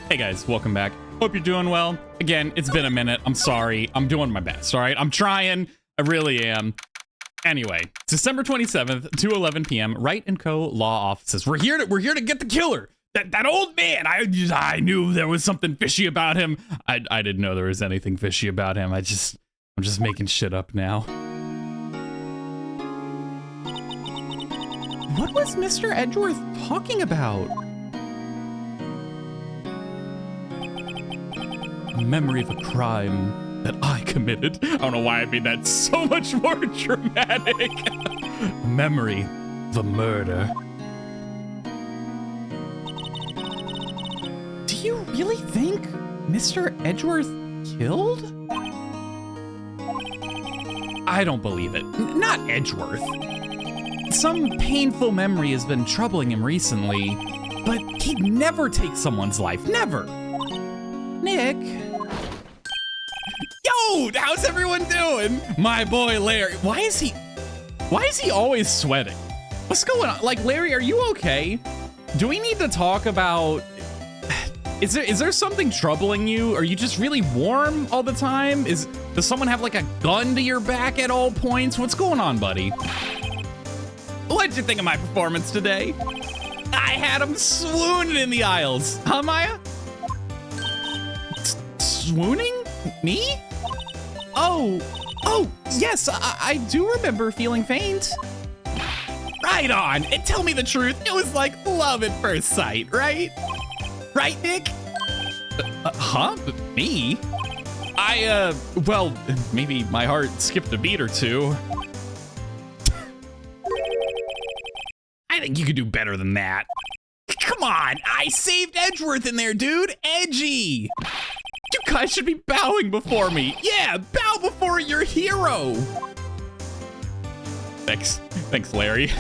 Hey guys, welcome back. Hope you're doing well. Again, it's been a minute. I'm sorry. I'm doing my best, all right? I'm trying. I really am. Anyway, December 27th, 2:11 p.m. Wright & Co. Law Offices. We're here to get the killer. That old man. I knew there was something fishy about him. I didn't know there was anything fishy about him. I'm just making shit up now. What was Mr. Edgeworth talking about? A memory of a crime that I committed. I don't know why I made that so much more dramatic. A memory of a murder. Do you really think Mr. Edgeworth killed? I don't believe it. Not Edgeworth. Some painful memory has been troubling him recently, but he'd never take someone's life. Never. Nick. Yo, how's everyone doing? My boy Larry. Why is he always sweating? What's going on? Like, Larry, are you okay? Do we need to talk about... Is there something troubling you? Are you just really warm all the time? Does someone have like a gun to your back at all points? What's going on, buddy? What'd you think of my performance today? I had him swooning in the aisles. Huh, Maya? Swooning? Me? Oh, yes, I do remember feeling faint. Right on, and tell me the truth. It was like love at first sight, right? Right, Nick? Huh? Me? Well, maybe my heart skipped a beat or two. I think you could do better than that. Come on, I saved Edgeworth in there, dude. Edgy. You guys should be bowing before me. Yeah, bow before your hero. Thanks, Larry.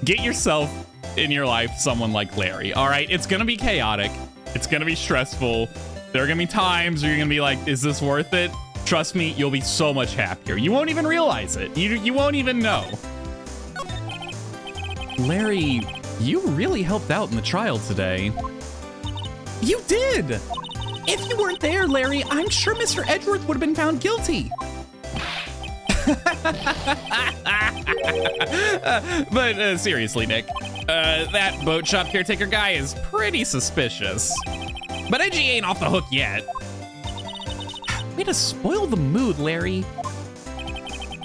Get yourself in your life someone like Larry, all right? It's gonna be chaotic. It's gonna be stressful. There are gonna be times where you're gonna be like, is this worth it? Trust me, you'll be so much happier. You won't even realize it. You won't even know. Larry, you really helped out in the trial today. You did! If you weren't there, Larry, I'm sure Mr. Edgeworth would have been found guilty. But seriously, Nick, that boat shop caretaker guy is pretty suspicious. But Edgy ain't off the hook yet. Way to spoil the mood, Larry.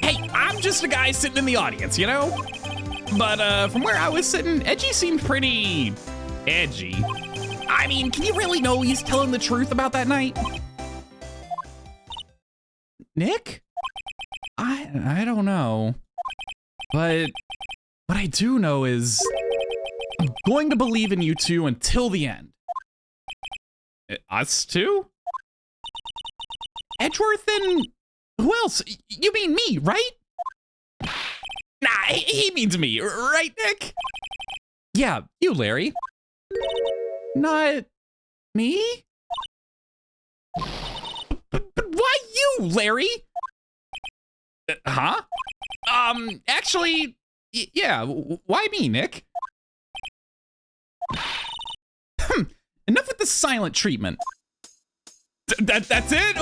Hey, I'm just a guy sitting in the audience, you know? But from where I was sitting, Edgy seemed pretty edgy. I mean, can you really know he's telling the truth about that night? Nick? I don't know. But what I do know is I'm going to believe in you two until the end. Us two? Edgeworth and who else? You mean me, right? Nah, he means me, right, Nick? Yeah, you, Larry. Not me? But why you, Larry? Huh? Actually, yeah, why me, Nick? Enough with the silent treatment. That's it?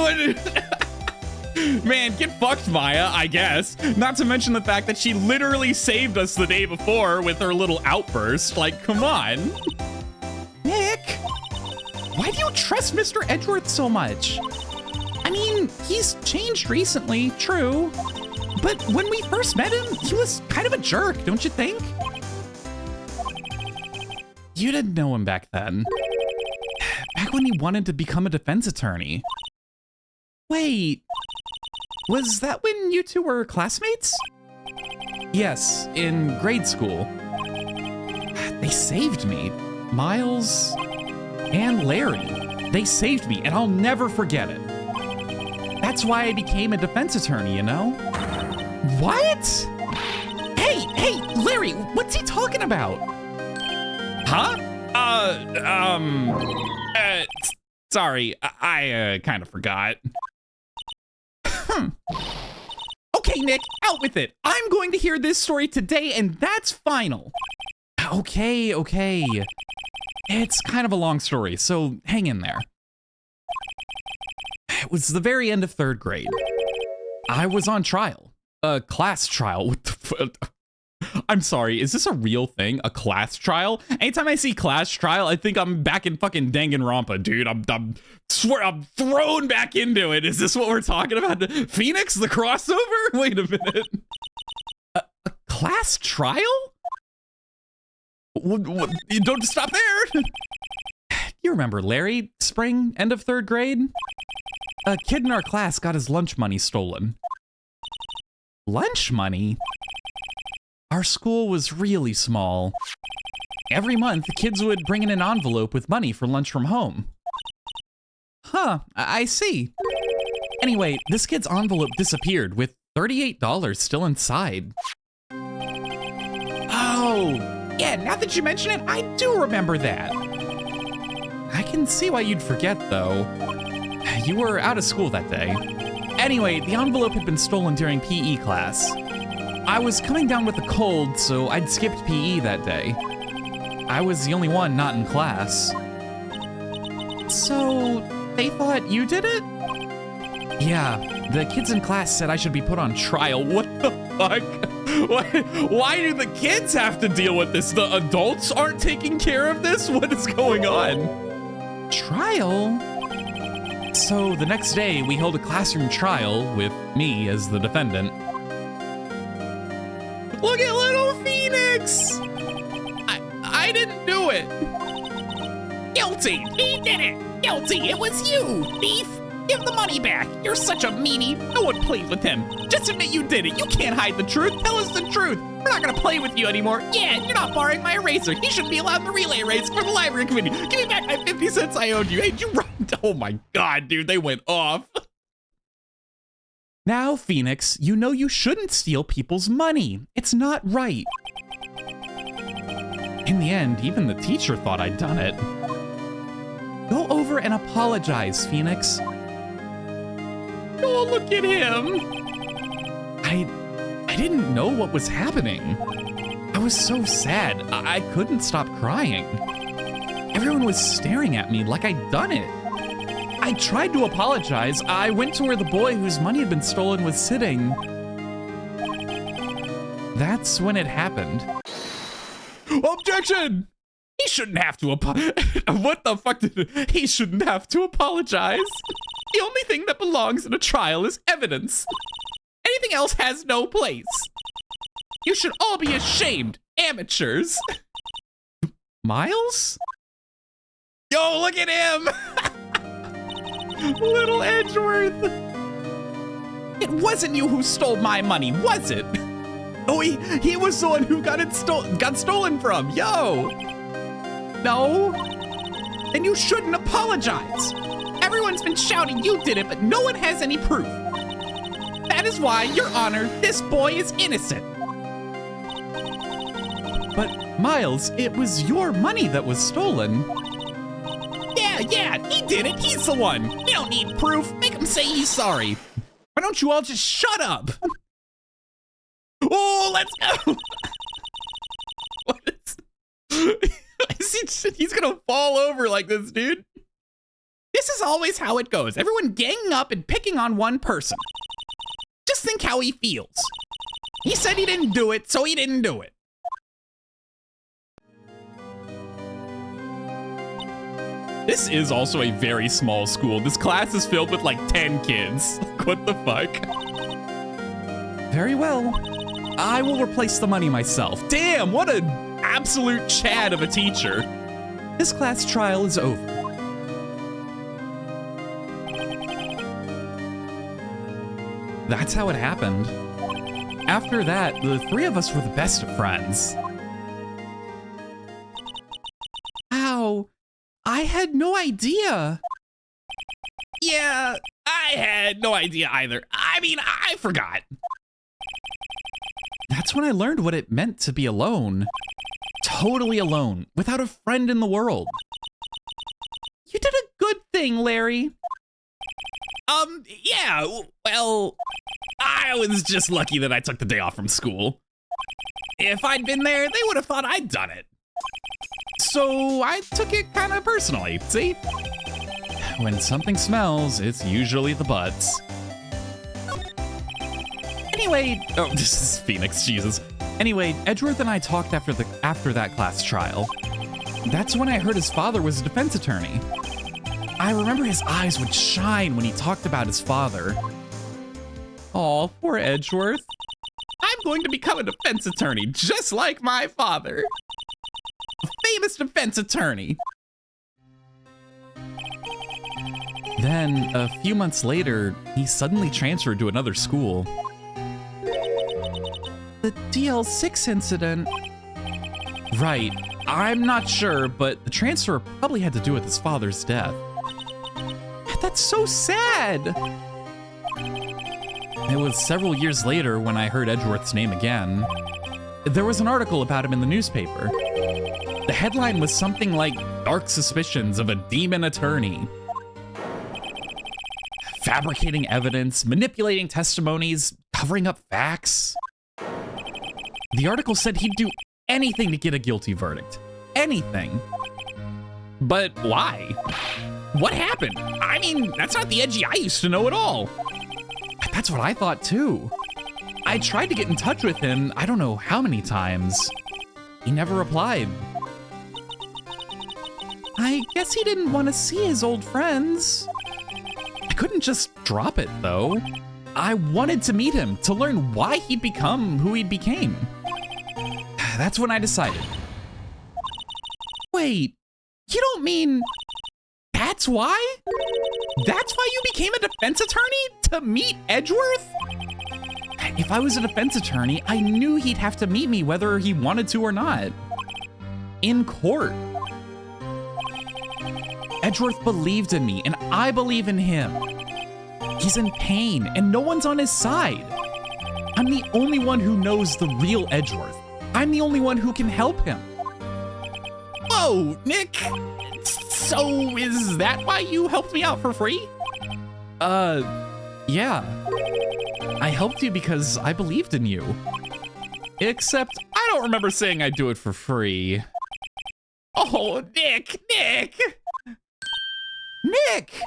Man, get fucked, Maya, I guess. Not to mention the fact that she literally saved us the day before with her little outburst. Like, come on. Nick, why do you trust Mr. Edgeworth so much? I mean, he's changed recently, true. But when we first met him, he was kind of a jerk, don't you think? You didn't know him back then. Back when he wanted to become a defense attorney. Wait, was that when you two were classmates? Yes, in grade school. They saved me. Miles and Larry. They saved me, and I'll never forget it. That's why I became a defense attorney, you know? What? Hey, Larry, what's he talking about? Huh? Sorry, I kind of forgot. Okay, Nick, out with it. I'm going to hear this story today, and that's final. Okay. It's kind of a long story, so hang in there. It was the very end of 3rd grade. I was on trial. A class trial. What the fuck? I'm sorry, is this a real thing? A class trial? Anytime I see class trial, I think I'm back in fucking Danganronpa, dude. I'm swear I'm thrown back into it. Is this what we're talking about? Phoenix, the crossover? Wait a minute. A class trial? What, you don't stop there. You remember Larry, spring, end of 3rd grade? A kid in our class got his lunch money stolen. Lunch money? Our school was really small. Every month, the kids would bring in an envelope with money for lunch from home. Huh, I see. Anyway, this kid's envelope disappeared with $38 still inside. Oh, yeah, now that you mention it, I do remember that. I can see why you'd forget, though. You were out of school that day. Anyway, the envelope had been stolen during PE class. I was coming down with a cold, so I'd skipped PE that day. I was the only one not in class. So, they thought you did it? Yeah, the kids in class said I should be put on trial. What the fuck? Why do the kids have to deal with this? The adults aren't taking care of this? What is going on? Trial? So the next day, we held a classroom trial with me as the defendant. Look at little Phoenix! I didn't do it. Guilty! He did it! Guilty! It was you, thief! Give the money back! You're such a meanie! No one played with him! Just admit you did it! You can't hide the truth! Tell us the truth! We're not gonna play with you anymore! Yeah, you're not borrowing my eraser! He shouldn't be allowed in the relay race for the library committee! Give me back my 50 cents I owed you! Hey, you run! Oh my god, dude, they went off. Now, Phoenix, you know you shouldn't steal people's money. It's not right. In the end, even the teacher thought I'd done it. Go over and apologize, Phoenix. Oh, look at him! I didn't know what was happening. I was so sad, I couldn't stop crying. Everyone was staring at me like I'd done it. I tried to apologize. I went to where the boy whose money had been stolen was sitting. That's when it happened. Objection! He shouldn't have to What the fuck he shouldn't have to apologize. The only thing that belongs in a trial is evidence. Anything else has no place. You should all be ashamed, amateurs. Miles? Yo, look at him! Little Edgeworth. It wasn't you who stole my money, was it? Oh, he was the one who got stolen from. Yo. No. Then you shouldn't apologize. Everyone's been shouting you did it, but no one has any proof. That is why, Your Honor, this boy is innocent. But Miles, it was your money that was stolen. Yeah, he did it. He's the one. We don't need proof. Make him say he's sorry. Why don't you all just shut up? Oh, let's go. What is... He's gonna fall over like this, dude. This is always how it goes. Everyone ganging up and picking on one person. Just think how he feels. He said he didn't do it, so he didn't do it. This is also a very small school. This class is filled with like 10 kids. What the fuck? Very well. I will replace the money myself. Damn, what an absolute Chad of a teacher. This class trial is over. That's how it happened. After that, the three of us were the best of friends. Ow. I had no idea. Yeah, I had no idea either. I mean, I forgot. That's when I learned what it meant to be alone. Totally alone, without a friend in the world. You did a good thing, Larry. Yeah, well, I was just lucky that I took the day off from school. If I'd been there, they would have thought I'd done it. So I took it kind of personally, see? When something smells, it's usually the butts. Anyway, oh, this is Phoenix, Jesus. Anyway, Edgeworth and I talked after that class trial. That's when I heard his father was a defense attorney. I remember his eyes would shine when he talked about his father. Aw, poor Edgeworth. I'm going to become a defense attorney, just like my father. A famous defense attorney. Then, a few months later, he suddenly transferred to another school. The DL6 incident... Right, I'm not sure, but the transfer probably had to do with his father's death. That's so sad! It was several years later when I heard Edgeworth's name again. There was an article about him in the newspaper. The headline was something like, "Dark Suspicions of a Demon Attorney." Fabricating evidence, manipulating testimonies, covering up facts. The article said he'd do anything to get a guilty verdict. Anything. But why? What happened? I mean, that's not the Edgy I used to know at all. That's what I thought too. I tried to get in touch with him, I don't know how many times. He never replied. I guess he didn't want to see his old friends. I couldn't just drop it though. I wanted to meet him, to learn why he'd become who he became. That's when I decided. Wait, you don't mean that's why? That's why you became a defense attorney? To meet Edgeworth? If I was a defense attorney, I knew he'd have to meet me whether he wanted to or not. In court. Edgeworth believed in me, and I believe in him. He's in pain, and no one's on his side. I'm the only one who knows the real Edgeworth. I'm the only one who can help him. Whoa, Nick! So is that why you helped me out for free? Yeah. I helped you because I believed in you. Except I don't remember saying I'd do it for free. Oh, Nick! Nick!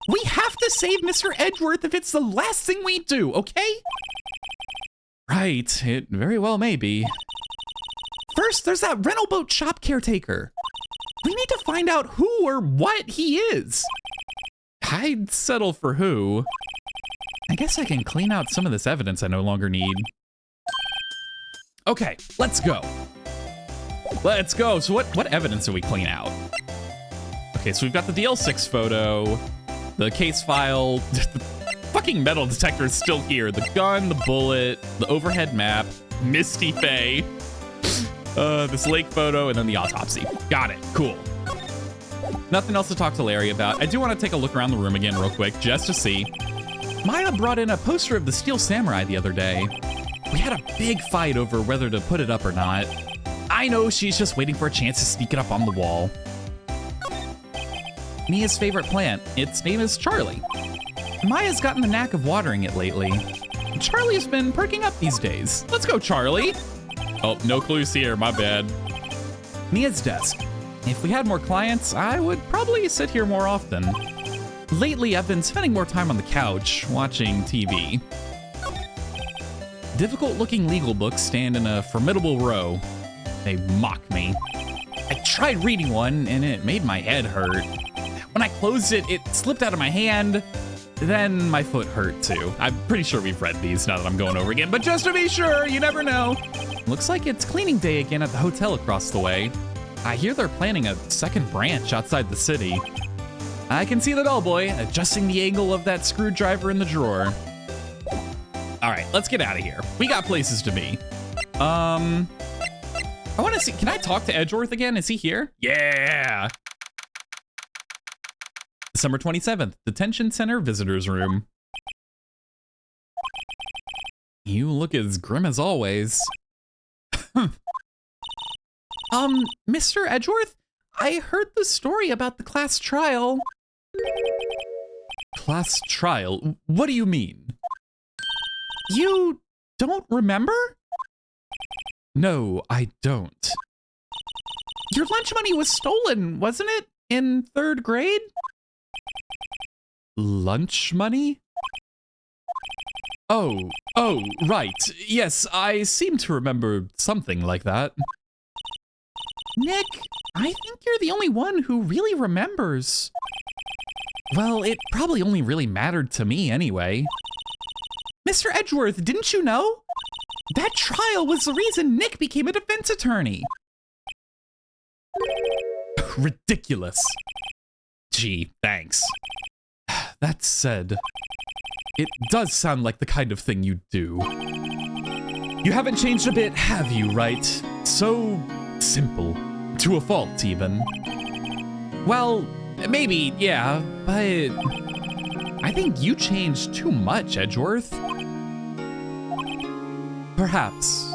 We have to save Mr. Edgeworth if it's the last thing we do, okay? Right, it very well may be. First, there's that rental boat shop caretaker. We need to find out who or what he is. I'd settle for who. I guess I can clean out some of this evidence I no longer need. Okay, let's go. Let's go. So what evidence do we clean out? Okay, so we've got the DL6 photo, the case file, the fucking metal detector is still here, the gun, the bullet, the overhead map, Misty Faye, this lake photo, and then the autopsy. Got it, cool. Nothing else to talk to Larry about. I do want to take a look around the room again real quick, just to see. Maya brought in a poster of the Steel Samurai the other day. We had a big fight over whether to put it up or not. I know she's just waiting for a chance to sneak it up on the wall. Mia's favorite plant, its name is Charlie. Maya's gotten the knack of watering it lately. Charlie's been perking up these days. Let's go, Charlie. Oh, no clues here, my bad. Mia's desk. If we had more clients, I would probably sit here more often. Lately, I've been spending more time on the couch, watching TV. Difficult-looking legal books stand in a formidable row. They mock me. I tried reading one, and it made my head hurt. When I closed it, it slipped out of my hand. Then my foot hurt too. I'm pretty sure we've read these now that I'm going over again, but just to be sure, you never know. Looks like it's cleaning day again at the hotel across the way. I hear they're planning a second branch outside the city. I can see the bellboy adjusting the angle of that screwdriver in the drawer. All right, let's get out of here. We got places to be. I want to see, can I talk to Edgeworth again? Is he here? Yeah. December 27th, Detention Center Visitors Room. You look as grim as always. Mr. Edgeworth, I heard the story about the class trial. Class trial? What do you mean? You don't remember? No, I don't. Your lunch money was stolen, wasn't it? In 3rd grade? Lunch money? Oh, right. Yes, I seem to remember something like that. Nick, I think you're the only one who really remembers. Well, it probably only really mattered to me anyway. Mr. Edgeworth, didn't you know? That trial was the reason Nick became a defense attorney. Ridiculous. Gee, thanks. That said, it does sound like the kind of thing you'd do. You haven't changed a bit, have you, right? So simple. To a fault, even. Well, maybe, yeah, but I think you changed too much, Edgeworth. Perhaps.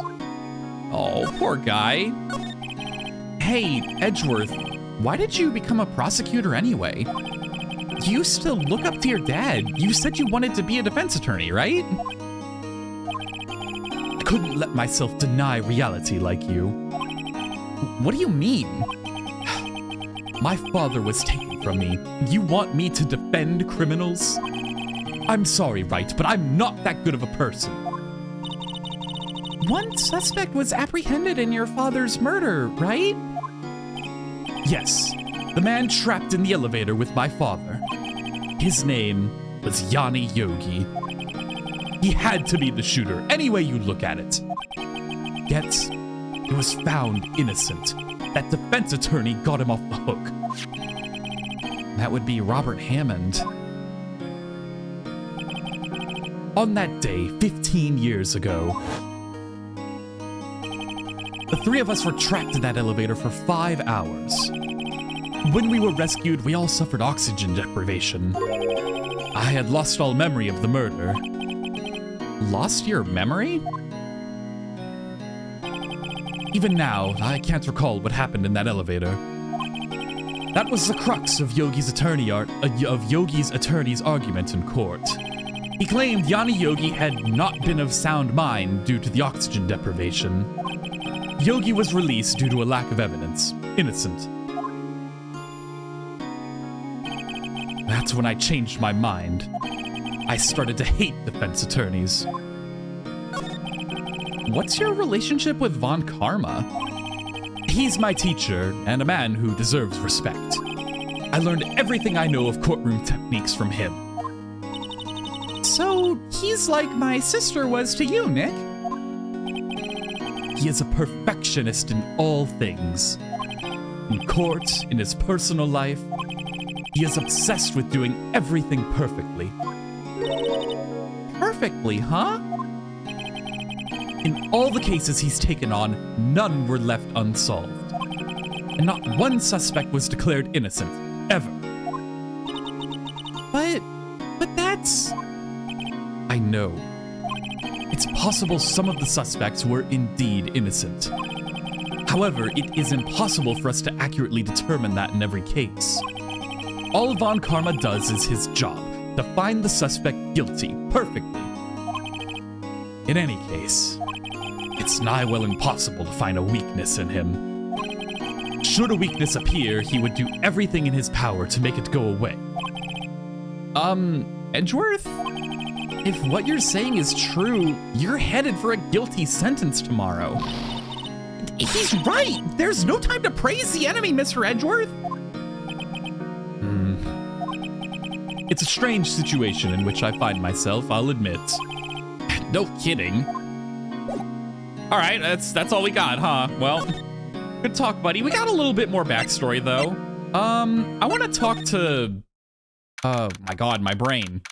Oh, poor guy. Hey, Edgeworth, why did you become a prosecutor anyway? You still look up to your dad. You said you wanted to be a defense attorney, right? I couldn't let myself deny reality like you. What do you mean? My father was taken from me. You want me to defend criminals? I'm sorry, right, but I'm not that good of a person. One suspect was apprehended in your father's murder, right? Yes, the man trapped in the elevator with my father. His name was Yanni Yogi. He had to be the shooter, any way you look at it. Yet, he was found innocent. That defense attorney got him off the hook. That would be Robert Hammond. On that day, 15 years ago, the 3 of us were trapped in that elevator for 5 hours. When we were rescued, we all suffered oxygen deprivation. I had lost all memory of the murder. Lost your memory? Even now, I can't recall what happened in that elevator. That was the crux of Yogi's attorney's argument in court. He claimed Yanni Yogi had not been of sound mind due to the oxygen deprivation. Yogi was released due to a lack of evidence. Innocent. That's when I changed my mind. I started to hate defense attorneys. What's your relationship with Von Karma? He's my teacher and a man who deserves respect. I learned everything I know of courtroom techniques from him. So he's like my sister was to you, Nick. He is a perfectionist in all things. In court, in his personal life, he is obsessed with doing everything perfectly. Perfectly, huh? In all the cases he's taken on, none were left unsolved. And not one suspect was declared innocent, ever. But that's... I know. It's possible some of the suspects were indeed innocent. However, it is impossible for us to accurately determine that in every case. All Von Karma does is his job, to find the suspect guilty, perfectly. In any case, it's nigh well impossible to find a weakness in him. Should a weakness appear, he would do everything in his power to make it go away. Edgeworth? If what you're saying is true, you're headed for a guilty sentence tomorrow. He's right! There's no time to praise the enemy, Mr. Edgeworth! It's a strange situation in which I find myself, I'll admit. No kidding. All right, that's all we got, huh? Well, good talk, buddy. We got a little bit more backstory, though. I want to talk to... Oh, my God, my brain.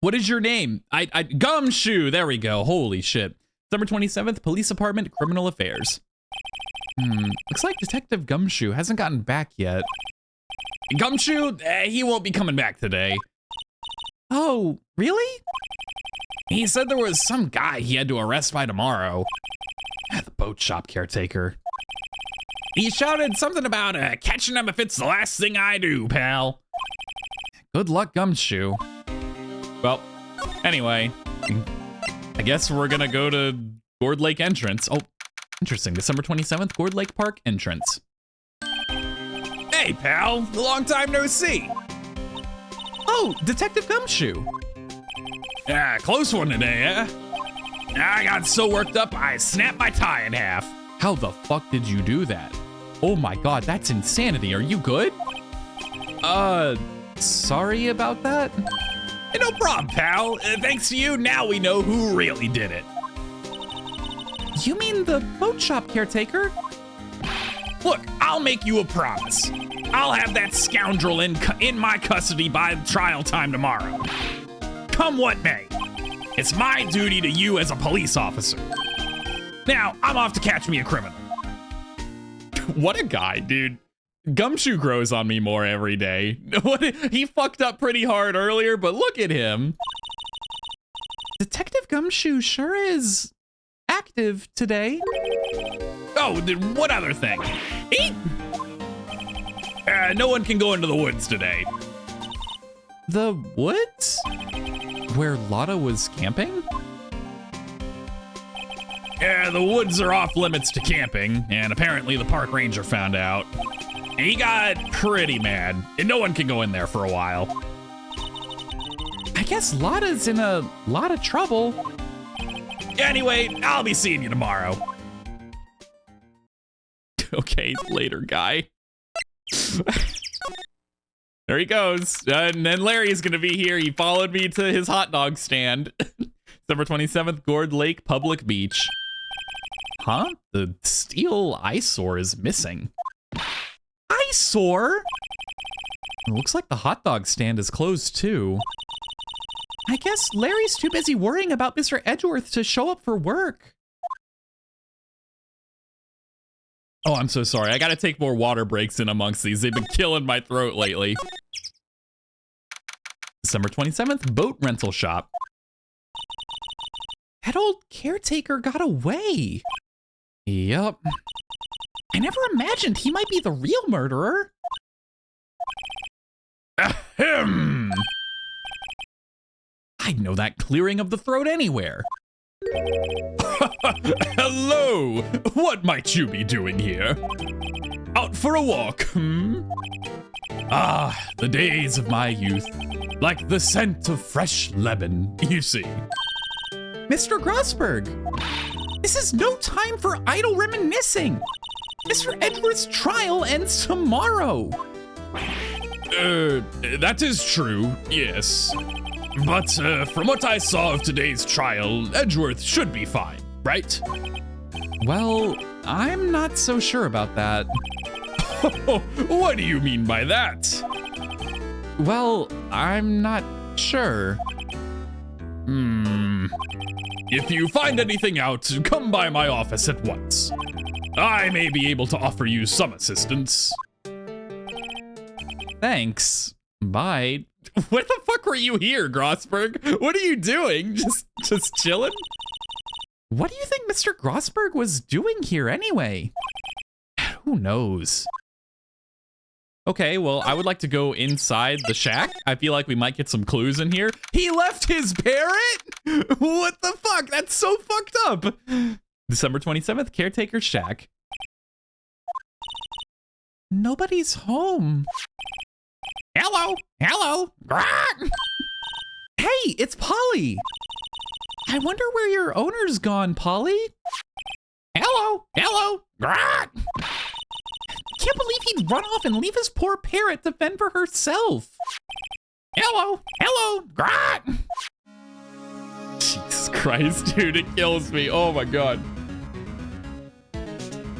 What is your name? Gumshoe, there we go. Holy shit. December 27th, Police Department, Criminal Affairs. Looks like Detective Gumshoe hasn't gotten back yet. Gumshoe? He won't be coming back today. Oh, really? He said there was some guy he had to arrest by tomorrow. The boat shop caretaker. He shouted something about catching him if it's the last thing I do, pal. Good luck, Gumshoe. Well, anyway, I guess we're gonna go to Gourd Lake entrance. Oh, Interesting. December 27th, Gourd Lake Park entrance. Hey, pal. Long time no see. Oh, Detective Gumshoe. Yeah, close one today, eh? I got so worked up, I snapped my tie in half. How the fuck did you do that? Oh my god, that's insanity. Are you good? Sorry about that? Hey, no problem, pal. Thanks to you, now we know who really did it. You mean the boat shop caretaker? Look, I'll make you a promise. I'll have that scoundrel in my custody by trial time tomorrow. Come what may. It's my duty to you as a police officer. Now, I'm off to catch me a criminal. What a guy, dude. Gumshoe grows on me more every day. He fucked up pretty hard earlier, but look at him. Detective Gumshoe sure is active today. Oh, then what other thing? Eat! No one can go into the woods today. The woods? Where Lotta was camping? Yeah, the woods are off limits to camping, and apparently the park ranger found out. And he got pretty mad, and no one can go in there for a while. I guess Lotta's in a lot of trouble. Anyway, I'll be seeing you tomorrow. Okay, later, guy. There he goes. And then Larry's gonna be here. He followed me to his hot dog stand. December 27th, Gourd Lake Public Beach. Huh? The steel eyesore is missing. Eyesore? It looks like the hot dog stand is closed too. I guess Larry's too busy worrying about Mr. Edgeworth to show up for work. Oh, I'm so sorry. I gotta take more water breaks in amongst these. They've been killing my throat lately. December 27th, boat rental shop. That old caretaker got away. Yup. I never imagined he might be the real murderer. Ahem. I'd know that clearing of the throat anywhere. Hello! What might you be doing here? Out for a walk, hmm? Ah, the days of my youth. Like the scent of fresh lemon, you see. Mr. Grossberg, this is no time for idle reminiscing. Mr. Edgeworth's trial ends tomorrow. That is true, yes. But from what I saw of today's trial, Edgeworth should be fine, right? Well, I'm not so sure about that. What do you mean by that? Well, I'm not sure. If you find anything out, come by my office at once. I may be able to offer you some assistance. Thanks. Bye. What the fuck were you here, Grossberg? What are you doing? Just chilling? What do you think Mr. Grossberg was doing here anyway? Who knows? Okay, well, I would like to go inside the shack. I feel like we might get some clues in here. He left his parrot? What the fuck? That's so fucked up. December 27th, caretaker shack. Nobody's home. Hello, hello. Hey, it's Polly. I wonder where your owner's gone, Polly. Hello, hello. Can't believe he'd run off and leave his poor parrot to fend for herself. Hello, hello. Jesus Christ, dude, it kills me. Oh my god.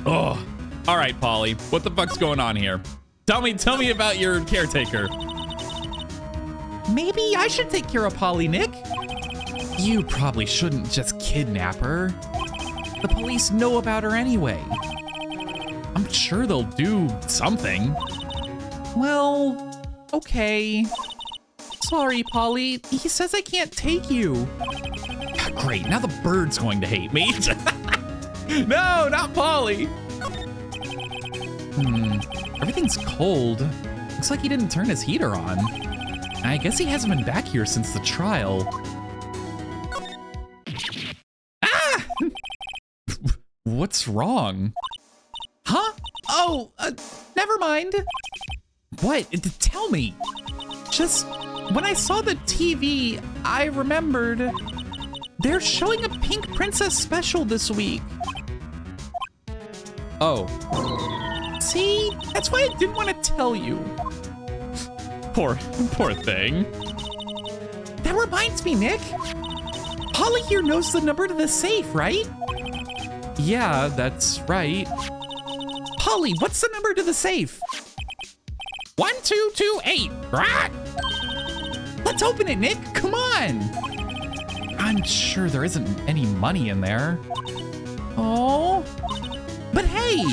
Oh, all right, Polly. What the fuck's going on here? Tell me about your caretaker. Maybe I should take care of Polly, Nick. You probably shouldn't just kidnap her. The police know about her anyway. I'm sure they'll do something. Well, okay. Sorry, Polly. He says I can't take you. Great, now the bird's going to hate me. No, not Polly. Everything's cold. Looks like he didn't turn his heater on. I guess he hasn't been back here since the trial. Ah! what's wrong? Huh? Oh, never mind. What? Tell me. Just when I saw the TV, I remembered they're showing a Pink Princess special this week. Oh. See? That's why I didn't want to tell you. Poor thing. That reminds me, Nick. Holly here knows the number to the safe, right? Yeah, that's right. Holly, what's the number to the safe? 1228. Right? Let's open it, Nick. Come on. I'm sure there isn't any money in there. Oh. But hey,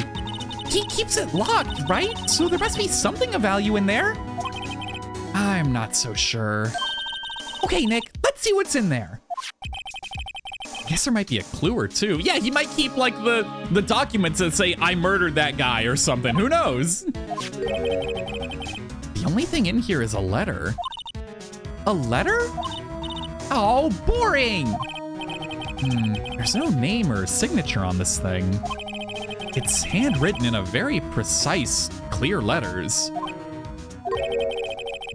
he keeps it locked, right? So there must be something of value in there. I'm not so sure. Okay, Nick, let's see what's in there. Guess there might be a clue or two. Yeah, he might keep like the documents that say I murdered that guy or something. Who knows? The only thing in here is a letter. A letter? Oh, boring. There's no name or signature on this thing. It's handwritten in a very precise, clear letters.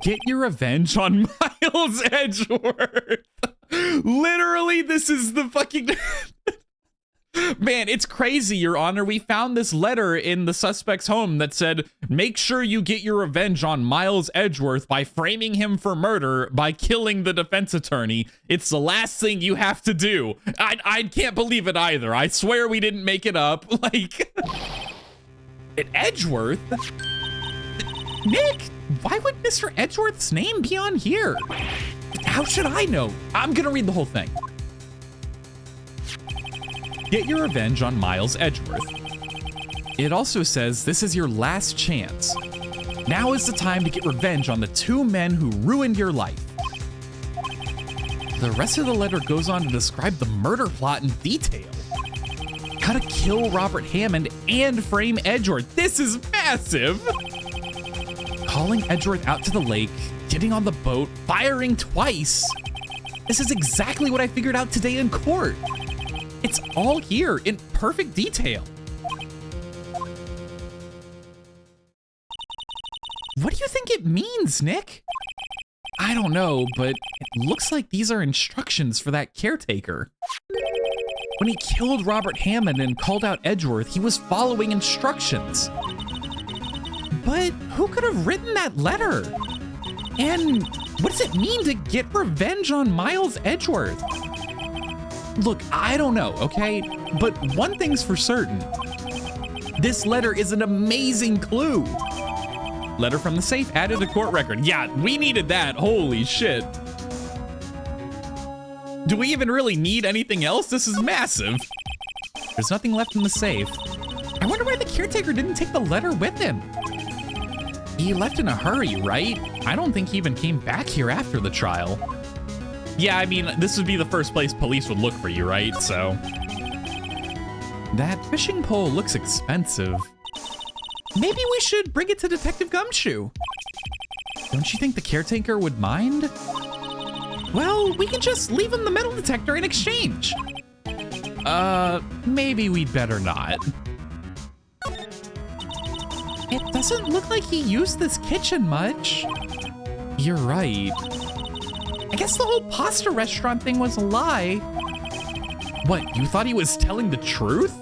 Get your revenge on Miles Edgeworth. Literally, this is the fucking... Man, it's crazy, Your Honor. We found this letter in the suspect's home that said, make sure you get your revenge on Miles Edgeworth by framing him for murder by killing the defense attorney. It's the last thing you have to do. I can't believe it either. I swear we didn't make it up. Like, Edgeworth? Nick, why would Mr. Edgeworth's name be on here? How should I know? I'm gonna read the whole thing. Get your revenge on Miles Edgeworth. It also says this is your last chance. Now is the time to get revenge on the two men who ruined your life. The rest of the letter goes on to describe the murder plot in detail. How to kill Robert Hammond and frame Edgeworth. This is massive! Calling Edgeworth out to the lake, getting on the boat, firing twice. This is exactly what I figured out today in court. It's all here in perfect detail. What do you think it means, Nick? I don't know, but it looks like these are instructions for that caretaker. When he killed Robert Hammond and called out Edgeworth, he was following instructions. But who could have written that letter? And what does it mean to get revenge on Miles Edgeworth? Look, I don't know, okay? But one thing's for certain. This letter is an amazing clue. Letter from the safe added to court record. Yeah, we needed that. Holy shit. Do we even really need anything else? This is massive. There's nothing left in the safe. I wonder why the caretaker didn't take the letter with him. He left in a hurry, right? I don't think he even came back here after the trial. Yeah, I mean, this would be the first place police would look for you, right? So. That fishing pole looks expensive. Maybe we should bring it to Detective Gumshoe. Don't you think the caretaker would mind? Well, we can just leave him the metal detector in exchange. Maybe we'd better not. It doesn't look like he used this kitchen much. You're right. I guess the whole pasta restaurant thing was a lie. What, you thought he was telling the truth?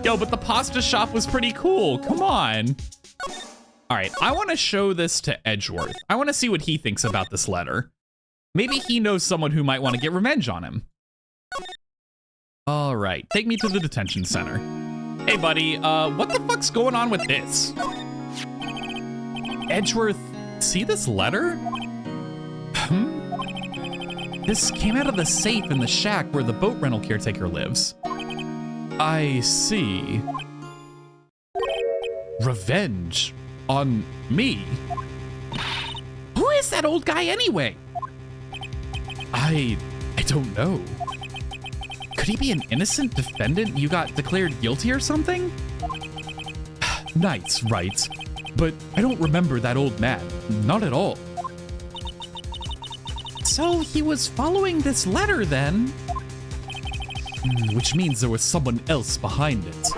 Yo, but the pasta shop was pretty cool. Come on. All right, I want to show this to Edgeworth. I want to see what he thinks about this letter. Maybe he knows someone who might want to get revenge on him. All right, take me to the detention center. Hey, buddy, what the fuck's going on with this? Edgeworth, see this letter? This came out of the safe in the shack where the boat rental caretaker lives. I see. Revenge on me? Who is that old guy anyway? I don't know. Could he be an innocent defendant you got declared guilty or something? Nice, right? But I don't remember that old man. Not at all. So he was following this letter then? Which means there was someone else behind it.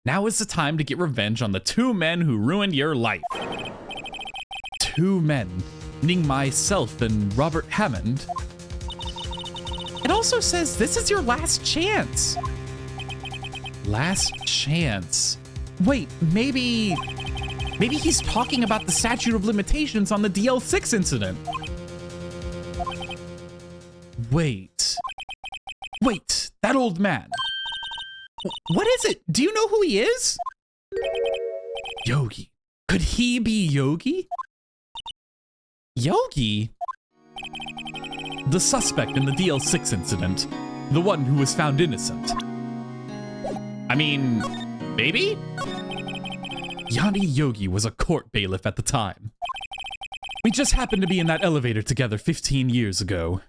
Now is the time to get revenge on the two men who ruined your life. Two men, meaning myself and Robert Hammond. It also says this is your last chance. Last chance. Wait, maybe he's talking about the statute of limitations on the DL6 incident. Wait, that old man. What is it? Do you know who he is? Yogi. Could he be Yogi? Yogi? The suspect in the DL6 incident. The one who was found innocent. I mean, maybe? Yanni Yogi was a court bailiff at the time. We just happened to be in that elevator together 15 years ago.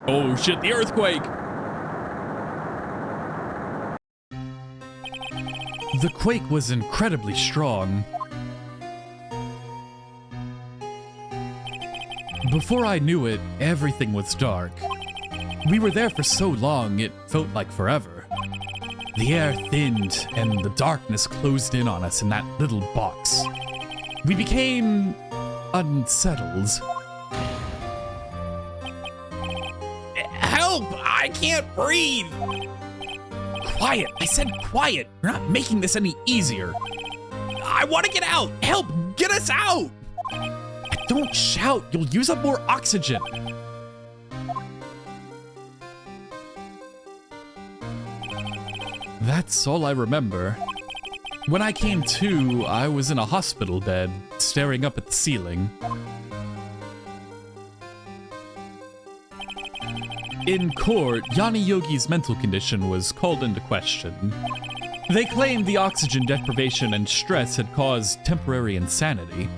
Oh shit, the earthquake! The quake was incredibly strong. Before I knew it, everything was dark. We were there for so long, it felt like forever. The air thinned, and the darkness closed in on us in that little box. We became unsettled. Help! I can't breathe! Quiet! I said quiet! You're not making this any easier. I want to get out! Help! Get us out! Don't shout! You'll use up more oxygen! That's all I remember. When I came to, I was in a hospital bed, staring up at the ceiling. In court, Yanni Yogi's mental condition was called into question. They claimed the oxygen deprivation and stress had caused temporary insanity.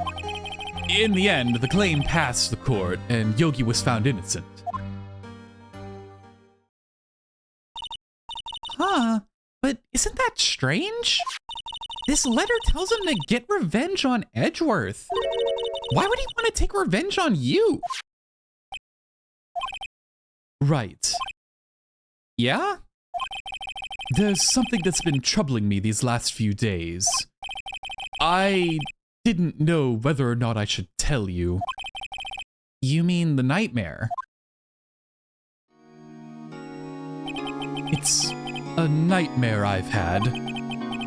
In the end, the claim passed the court, and Yogi was found innocent. Huh, but isn't that strange? This letter tells him to get revenge on Edgeworth. Why would he want to take revenge on you? Right. Yeah? There's something that's been troubling me these last few days. I didn't know whether or not I should tell you. You mean the nightmare? It's a nightmare I've had.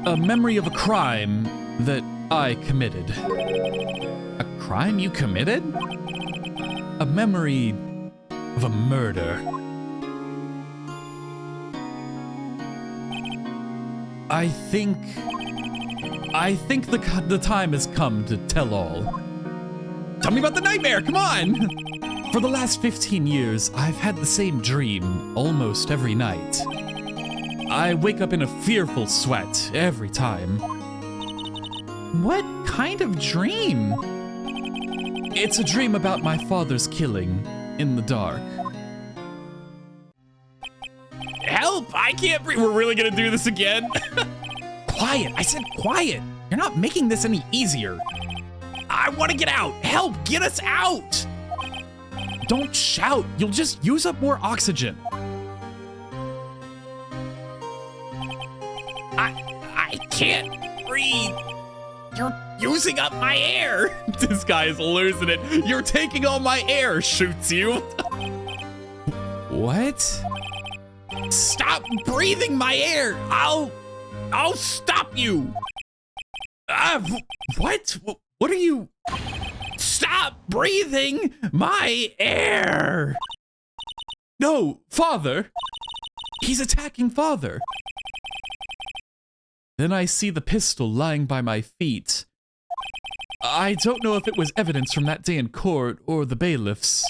A memory of a crime that I committed. A crime you committed? A memory of a murder. I think the time has come to tell all. Tell me about the nightmare, come on! For the last 15 years, I've had the same dream almost every night. I wake up in a fearful sweat every time. What kind of dream? It's a dream about my father's killing in the dark. Help! I can't breathe. We're really gonna do this again? Quiet! I said quiet! You're not making this any easier. I want to get out! Help! Get us out! Don't shout! You'll just use up more oxygen. I can't breathe. You're using up my air. This guy is losing it. You're taking all my air, shoots you. What? Stop breathing my air. I'll stop you. What? What are you? Stop breathing my air. No, Father. He's attacking Father. Then I see the pistol lying by my feet. I don't know if it was evidence from that day in court or the bailiffs.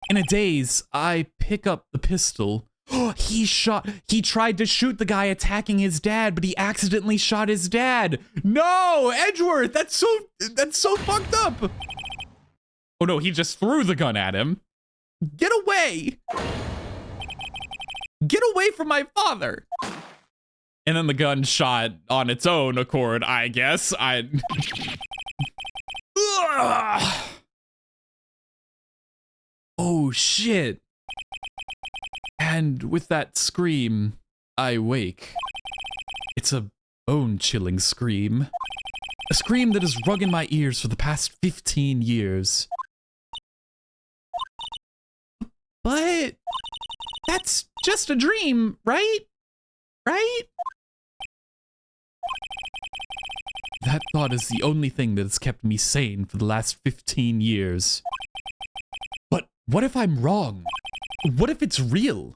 In a daze, I pick up the pistol. He tried to shoot the guy attacking his dad, but he accidentally shot his dad. No, Edgeworth, that's so fucked up. Oh no, he just threw the gun at him. Get away. Get away from my father. And then the gun shot on its own accord, I guess. Oh shit. And with that scream, I wake. It's a bone-chilling scream. A scream that has rung in my ears for the past 15 years. But that's just a dream, right? Right? That thought is the only thing that has kept me sane for the last 15 years. But what if I'm wrong? What if it's real?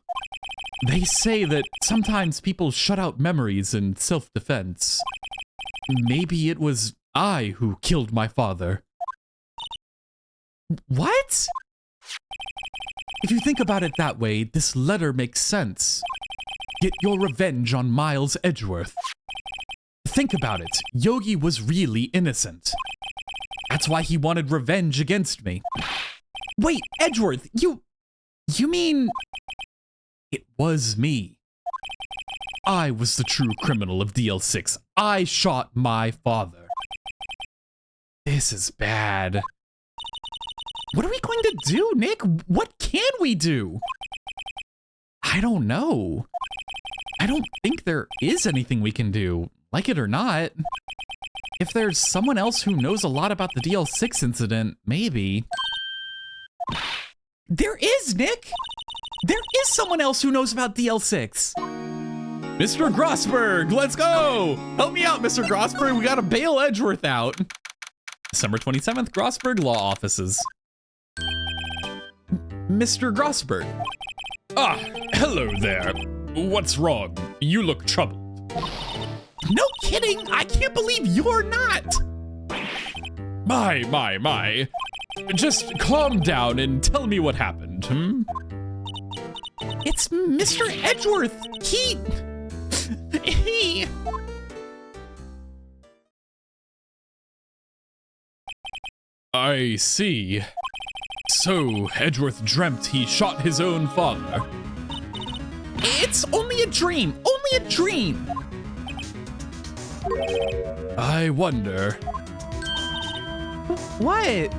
They say that sometimes people shut out memories in self-defense. Maybe it was I who killed my father. What? If you think about it that way, this letter makes sense. Get your revenge on Miles Edgeworth. Think about it. Yogi was really innocent. That's why he wanted revenge against me. Wait, Edgeworth, you mean... It was me. I was the true criminal of DL6. I shot my father. This is bad. What are we going to do, Nick? What can we do? I don't know. I don't think there is anything we can do, like it or not. If there's someone else who knows a lot about the DL6 incident, maybe. There is, Nick! There is someone else who knows about DL6. Mr. Grossberg, let's go! Help me out, Mr. Grossberg. We gotta bail Edgeworth out. December 27th, Grossberg Law Offices. Mr. Grossberg. Ah, hello there. What's wrong? You look troubled. No kidding! I can't believe you're not! My. Just calm down and tell me what happened, hmm? It's Mr. Edgeworth. He... I see. So, Edgeworth dreamt he shot his own father. It's only a dream. Only a dream. I wonder. What?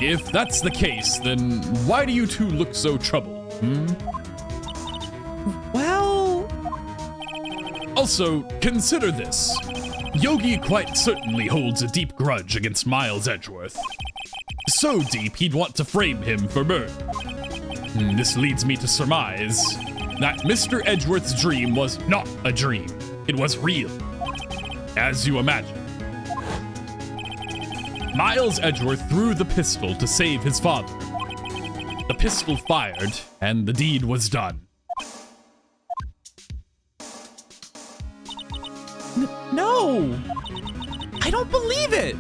If that's the case, then why do you two look so troubled, hmm? Well... Also, consider this. Yogi quite certainly holds a deep grudge against Miles Edgeworth. So deep, he'd want to frame him for murder. This leads me to surmise that Mr. Edgeworth's dream was not a dream. It was real, as you imagine. Miles Edgeworth threw the pistol to save his father. The pistol fired, and the deed was done. No! I don't believe it!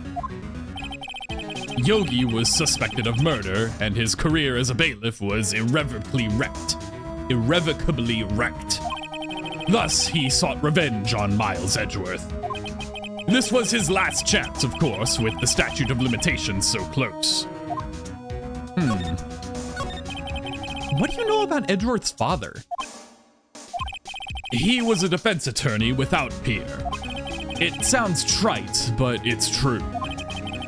Yogi was suspected of murder, and his career as a bailiff was irrevocably wrecked. Irrevocably wrecked. Thus, he sought revenge on Miles Edgeworth. This was his last chance, of course, with the statute of limitations so close. What do you know about Edgeworth's father? He was a defense attorney without peer. It sounds trite, but it's true.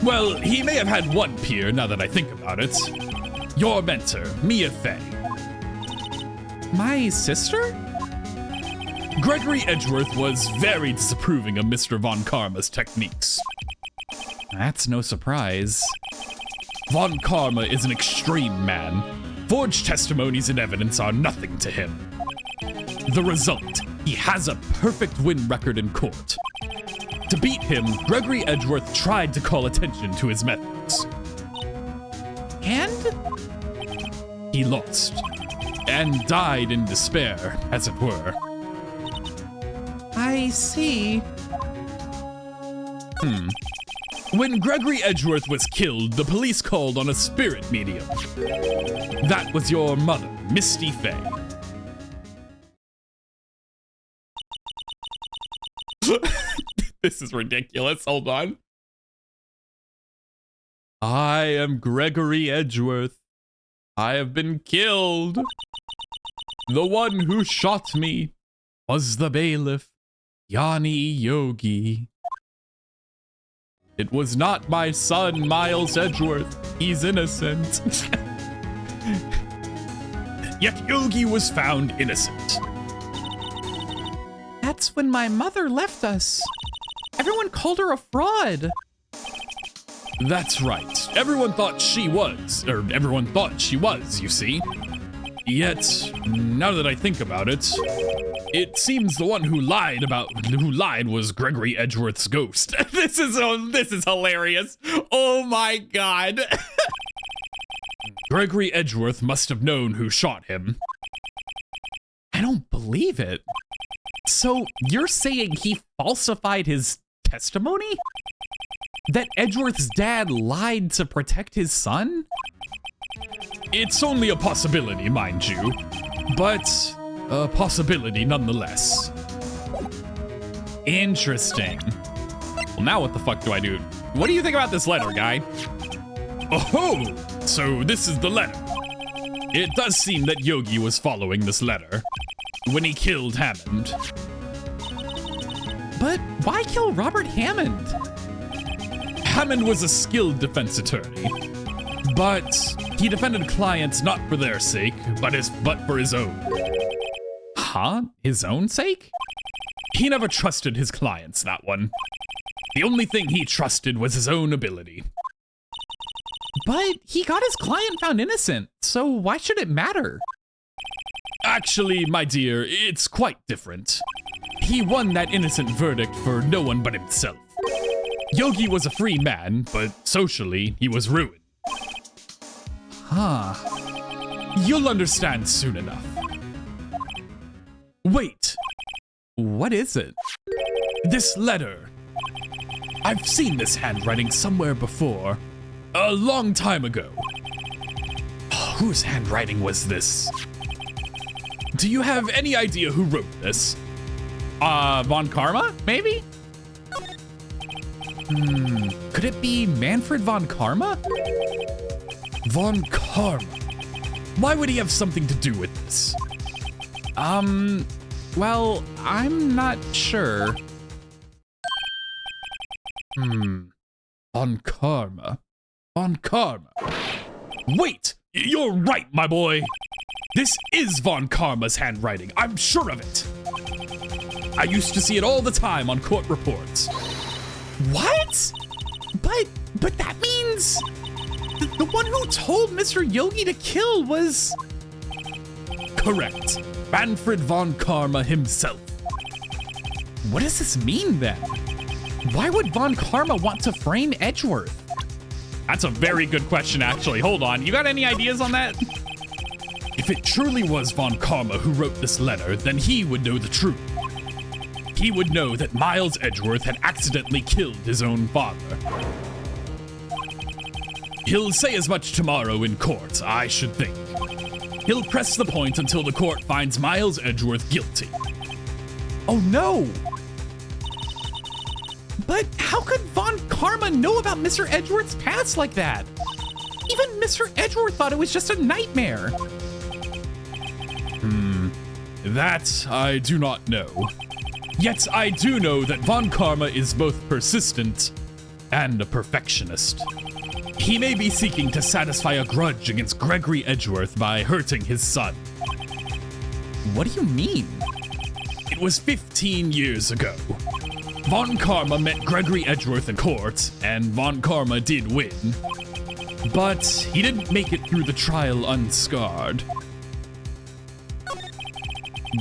Well, he may have had one peer, now that I think about it. Your mentor, Mia Fey. My sister? Gregory Edgeworth was very disapproving of Mr. Von Karma's techniques. That's no surprise. Von Karma is an extreme man. Forged testimonies and evidence are nothing to him. The result, he has a perfect win record in court. To beat him, Gregory Edgeworth tried to call attention to his methods. And? He lost, and died in despair, as it were. I see. When Gregory Edgeworth was killed, the police called on a spirit medium. That was your mother, Misty Fey. This is ridiculous. Hold on. I am Gregory Edgeworth. I have been killed. The one who shot me was the bailiff, Yanni Yogi. It was not my son, Miles Edgeworth. He's innocent. yet Yogi was found innocent. That's when my mother left us. Everyone called her a fraud. That's right. Everyone thought she was, you see. Yet, now that I think about it, it seems the one who lied was Gregory Edgeworth's ghost. This is hilarious. Oh my god. Gregory Edgeworth must have known who shot him. I don't believe it. So you're saying he falsified his testimony? That Edgeworth's dad lied to protect his son? It's only a possibility, mind you, but a possibility nonetheless. Interesting. Well, now what the fuck do I do? What do you think about this letter, guy? Oh, so this is the letter. It does seem that Yogi was following this letter when he killed Hammond. But why kill Robert Hammond? Hammond was a skilled defense attorney, but he defended clients not for their sake, but for his own. Huh? His own sake? He never trusted his clients, that one. The only thing he trusted was his own ability. But he got his client found innocent, so why should it matter? Actually, my dear, it's quite different. He won that innocent verdict for no one but himself. Yogi was a free man, but socially, he was ruined. Huh. You'll understand soon enough. Wait, what is it? this letter. I've seen this handwriting somewhere before, a long time ago. Whose handwriting was this? Do you have any idea who wrote this? Von Karma, maybe? Could it be Manfred von Karma? Von Karma. Why would he have something to do with this? Well, I'm not sure. Von Karma. Von Karma. Wait! You're right, my boy! This is Von Karma's handwriting. I'm sure of it. I used to see it all the time on court reports. What? But that means the one who told Mr. Yogi to kill was... Correct. Manfred von Karma himself. What does this mean then? Why would Von Karma want to frame Edgeworth? That's a very good question, actually. Hold on. You got any ideas on that? If it truly was Von Karma who wrote this letter, then he would know the truth. He would know that Miles Edgeworth had accidentally killed his own father. He'll say as much tomorrow in court, I should think. He'll press the point until the court finds Miles Edgeworth guilty. Oh no! But how could Von Karma know about Mr. Edgeworth's past like that? Even Mr. Edgeworth thought it was just a nightmare. That I do not know. Yet I do know that Von Karma is both persistent and a perfectionist. He may be seeking to satisfy a grudge against Gregory Edgeworth by hurting his son. What do you mean? It was 15 years ago. Von Karma met Gregory Edgeworth in court, and Von Karma did win. But he didn't make it through the trial unscarred.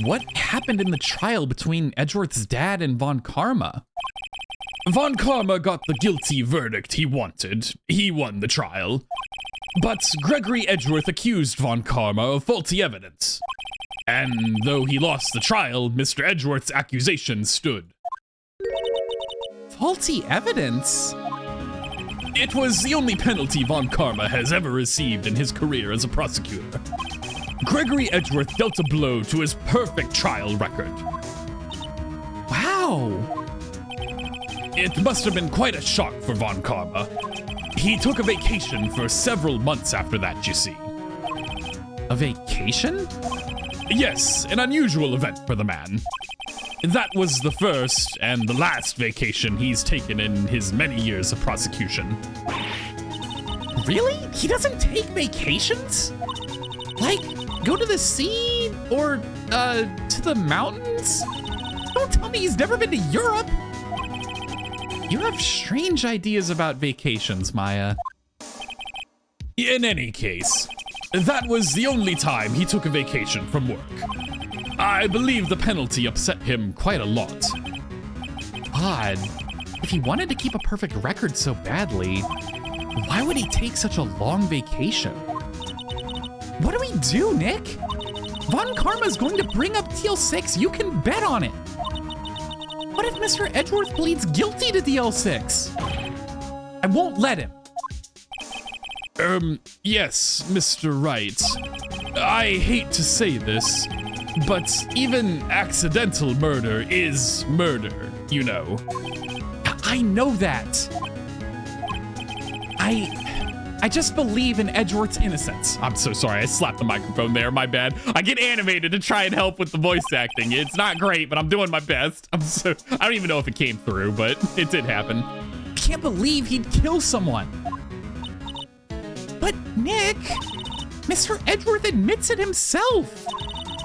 What happened in the trial between Edgeworth's dad and Von Karma? Von Karma got the guilty verdict he wanted. He won the trial. But Gregory Edgeworth accused Von Karma of faulty evidence. And though he lost the trial, Mr. Edgeworth's accusation stood. Faulty evidence? It was the only penalty Von Karma has ever received in his career as a prosecutor. Gregory Edgeworth dealt a blow to his perfect trial record. Wow! It must have been quite a shock for Von Karma. He took a vacation for several months after that, you see. A vacation? Yes, an unusual event for the man. That was the first and the last vacation he's taken in his many years of prosecution. Really? He doesn't take vacations? Like, Go to the sea or to the mountains? Don't tell me he's never been to Europe. You have strange ideas about vacations, Maya. In any case, that was the only time he took a vacation from work. I believe the penalty upset him quite a lot. Odd. If he wanted to keep a perfect record so badly, why would he take such a long vacation? What do we do, Nick? Von Karma's going to bring up DL6. You can bet on it. What if Mr. Edgeworth pleads guilty to DL6? I won't let him. Yes, Mr. Wright. I hate to say this, but even accidental murder is murder, you know. I know that. I just believe in Edgeworth's innocence. I'm so sorry, I slapped the microphone there, my bad. I get animated to try and help with the voice acting. It's not great, but I'm doing my best. I don't even know if it came through, but it did happen. I can't believe he'd kill someone. But Nick, Mr. Edgeworth admits it himself.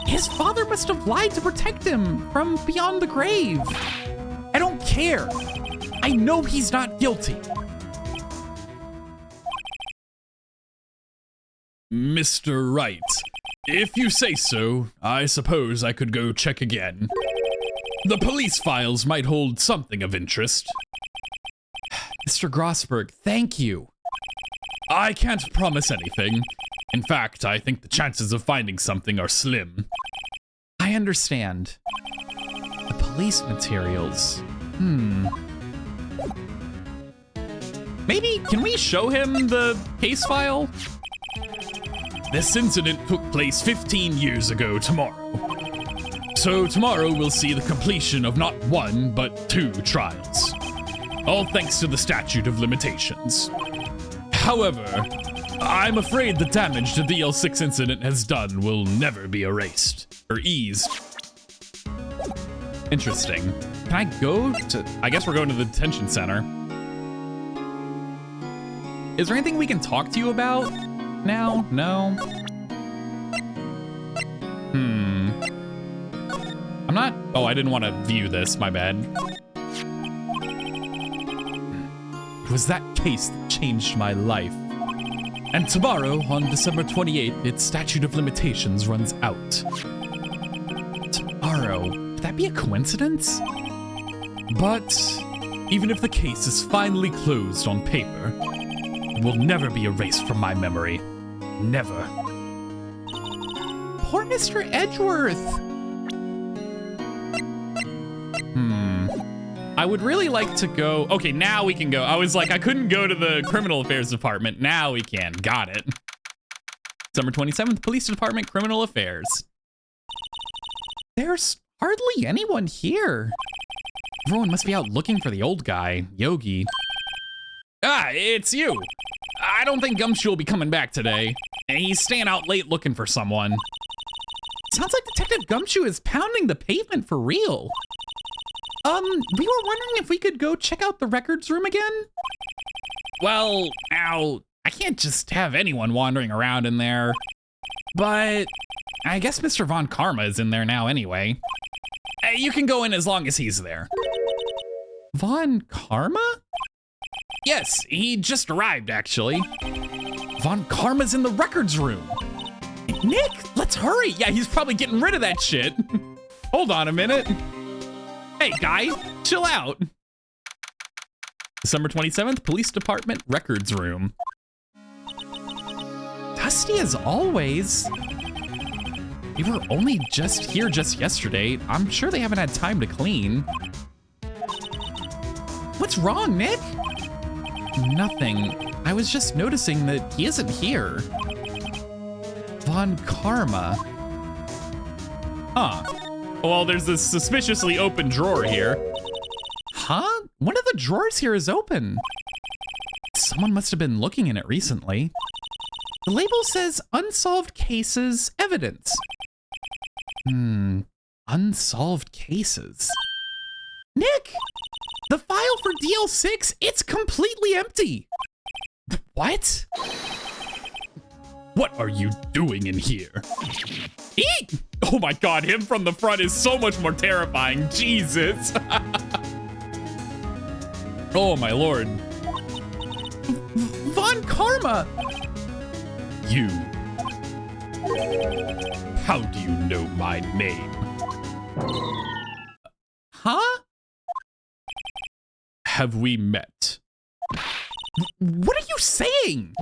His father must have lied to protect him from beyond the grave. I don't care. I know he's not guilty. Mr. Wright, if you say so, I suppose I could go check again. The police files might hold something of interest. Mr. Grossberg, thank you. I can't promise anything. In fact, I think the chances of finding something are slim. I understand. The police materials. Maybe, can we show him the case file? This incident took place 15 years ago tomorrow. So tomorrow we'll see the completion of not one, but 2 trials. All thanks to the statute of limitations. However, I'm afraid the damage the DL6 incident has done will never be erased or eased. Interesting. Can I go to... I guess we're going to the detention center. Is there anything we can talk to you about now? No? I'm not... Oh, I didn't want to view this. My bad. It was that case that changed my life. And tomorrow, on December 28th, its statute of limitations runs out. Tomorrow? Could that be a coincidence? But even if the case is finally closed on paper, it will never be erased from my memory. Never. Poor Mr. Edgeworth. I would really like to go... Okay, now we can go. I was like, I couldn't go to the Criminal Affairs Department. Now we can. Got it. December 27th, Police Department, Criminal Affairs. There's hardly anyone here. Everyone must be out looking for the old guy, Yogi. Ah, it's you. I don't think Gumshoe will be coming back today. He's staying out late looking for someone. Sounds like Detective Gumshoe is pounding the pavement for real. We were wondering if we could go check out the records room again? Well, I can't just have anyone wandering around in there. But I guess Mr. Von Karma is in there now anyway. You can go in as long as he's there. Von Karma? Yes, he just arrived, actually. Von Karma's in the records room. Nick, let's hurry. Yeah, he's probably getting rid of that shit. Hold on a minute. Hey, guy, chill out. December 27th, Police Department Records Room. Dusty as always. We were only just here just yesterday. I'm sure they haven't had time to clean. What's wrong, Nick? Nothing. I was just noticing that he isn't here. Von Karma. Huh. Well, there's this suspiciously open drawer here. Huh? One of the drawers here is open. Someone must have been looking in it recently. The label says unsolved cases evidence. Unsolved cases. Nick! The file for DL6, it's completely empty. What? What are you doing in here? Eek! Oh my god, him from the front is so much more terrifying. Jesus. Oh my lord. Von Karma! You. How do you know my name? Huh? Have we met? What are you saying?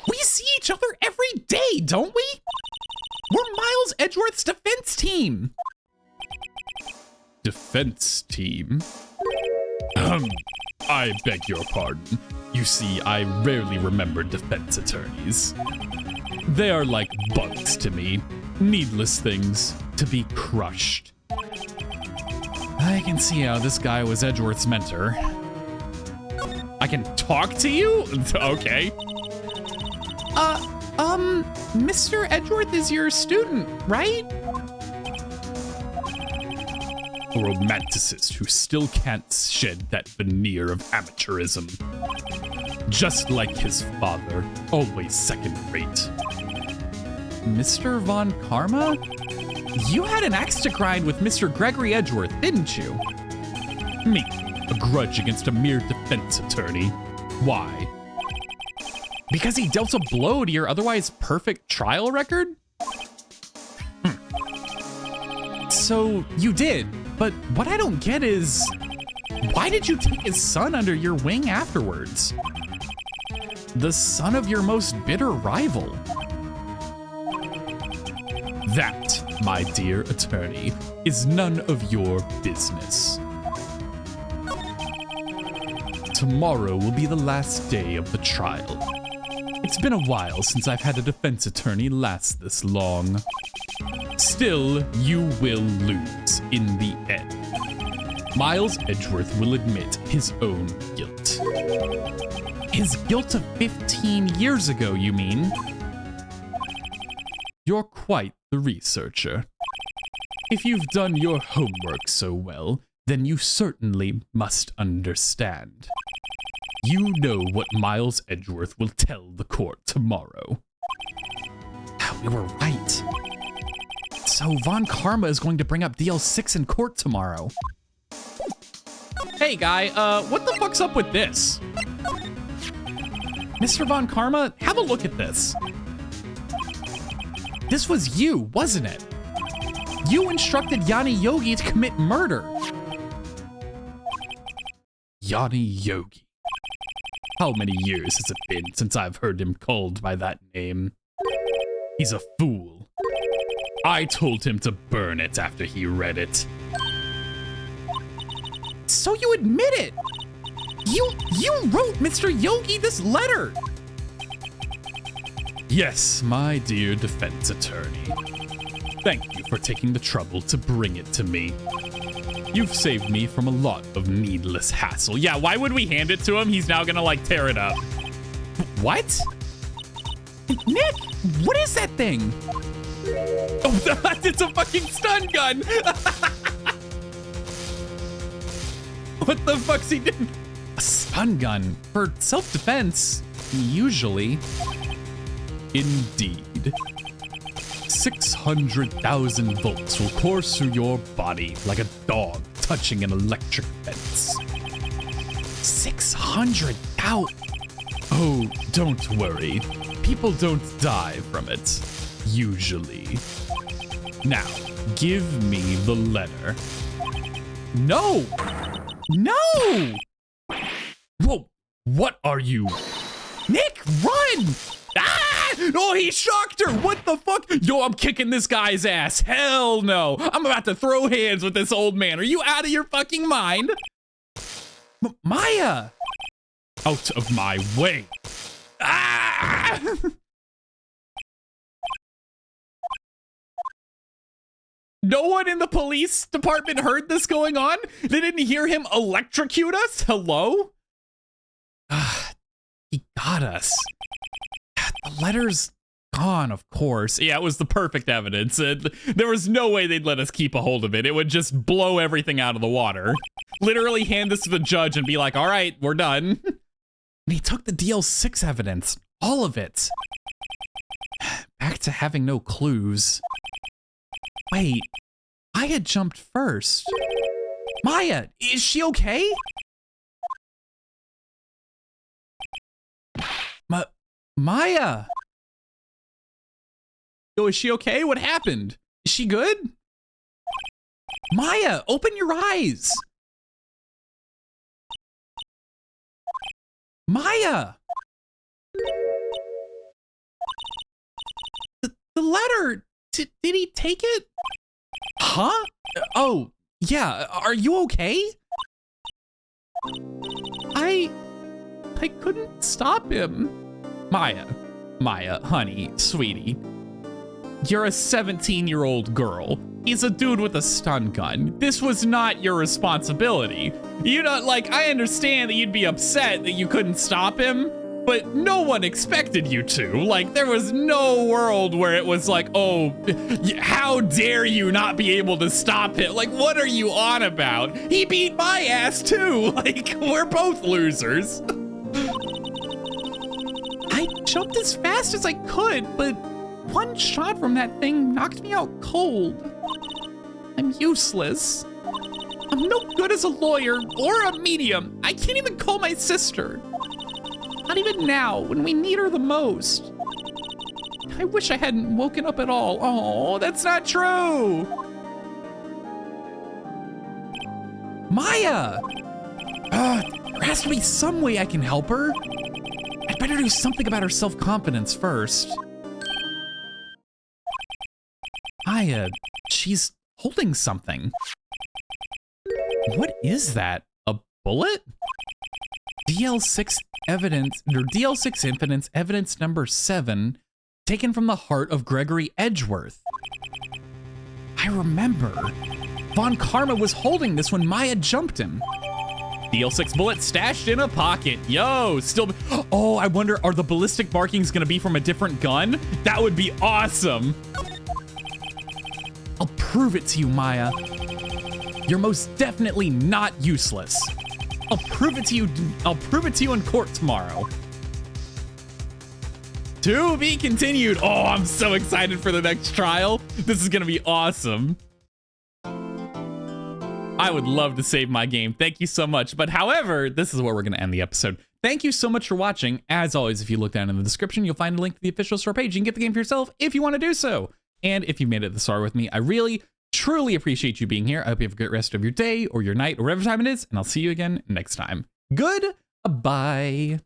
We see each other every day, don't we? We're Miles Edgeworth's defense team. Defense team? I beg your pardon. You see, I rarely remember defense attorneys. They are like bugs to me. Needless things to be crushed. I can see how this guy was Edgeworth's mentor. I can talk to you? Okay. Mr. Edgeworth is your student, right? A romanticist who still can't shed that veneer of amateurism. Just like his father, always second-rate. Mr. Von Karma? You had an axe to grind with Mr. Gregory Edgeworth, didn't you? Me, a grudge against a mere defense attorney. Why? Because he dealt a blow to your otherwise perfect trial record? So you did, but what I don't get is, why did you take his son under your wing afterwards? The son of your most bitter rival. That, my dear attorney, is none of your business. Tomorrow will be the last day of the trial. It's been a while since I've had a defense attorney last this long. Still, you will lose in the end. Miles Edgeworth will admit his own guilt. His guilt of 15 years ago, you mean? You're quite the researcher. If you've done your homework so well, then you certainly must understand. You know what Miles Edgeworth will tell the court tomorrow. We were right. So Von Karma is going to bring up DL6 in court tomorrow. Hey guy, what the fuck's up with this? Mr. Von Karma, have a look at this. This was you, wasn't it? You instructed Yanni Yogi to commit murder. Yanni Yogi. How many years has it been since I've heard him called by that name? He's a fool. I told him to burn it after he read it. So you admit it? You wrote Mr. Yogi this letter. Yes, my dear defense attorney. Thank you for taking the trouble to bring it to me. You've saved me from a lot of needless hassle. Yeah, why would we hand it to him? He's now gonna like tear it up. What? Nick, what is that thing? Oh, it's a fucking stun gun. What the fuck's he doing? A stun gun for self-defense, usually. Indeed. 600,000 volts will course through your body like a dog touching an electric fence. 600,000. Oh, don't worry. People don't die from it, usually. Now, give me the letter. No! No! Whoa, what are you? Nick, run! Ah! Oh, he shocked her. What the fuck? Yo, I'm kicking this guy's ass. Hell no. I'm about to throw hands with this old man. Are you out of your fucking mind? Maya! Out of my way. Ah! No one in the police department heard this going on? They didn't hear him electrocute us? Hello? He got us. The letter's gone, of course. Yeah, it was the perfect evidence. There was no way they'd let us keep a hold of it. It would just blow everything out of the water. Literally hand this to the judge and be like, all right, we're done. And he took the DL6 evidence, all of it. back to having no clues. Wait, Maya jumped first. Maya, is she okay? Maya! Yo, is she okay? What happened? Is she good? Maya, open your eyes! Maya! The letter! Did he take it? Huh? Oh, yeah. Are you okay? I couldn't stop him. Maya, honey, sweetie. You're a 17-year-old girl. He's a dude with a stun gun. This was not your responsibility. You know, like, I understand that you'd be upset that you couldn't stop him, but no one expected you to. Like, there was no world where it was like, oh, how dare you not be able to stop it? Like, what are you on about? He beat my ass too. Like, we're both losers. I jumped as fast as I could, but one shot from that thing knocked me out cold. I'm useless. I'm no good as a lawyer or a medium. I can't even call my sister. Not even now, when we need her the most. I wish I hadn't woken up at all. Oh, that's not true. Maya! There has to be some way I can help her. I'd better do something about her self-confidence first. Maya, she's holding something. What is that? A bullet? DL6 evidence, or DL6 evidence, evidence number 7, taken from the heart of Gregory Edgeworth. I remember. Von Karma was holding this when Maya jumped him. DL6 bullet stashed in a pocket. Yo, still. Oh, I wonder, are the ballistic markings gonna be from a different gun? That would be awesome. I'll prove it to you, Maya. You're most definitely not useless. I'll prove it to you in court tomorrow. To be continued. Oh, I'm so excited for the next trial. This is gonna be awesome. I would love to save my game. Thank you so much. But however, this is where we're gonna end the episode. Thank you so much for watching. As always, if you look down in the description, you'll find a link to the official store page. You can get the game for yourself if you want to do so. And if you made it this far with me, I really, truly appreciate you being here. I hope you have a great rest of your day or your night or whatever time it is, and I'll see you again next time. Goodbye.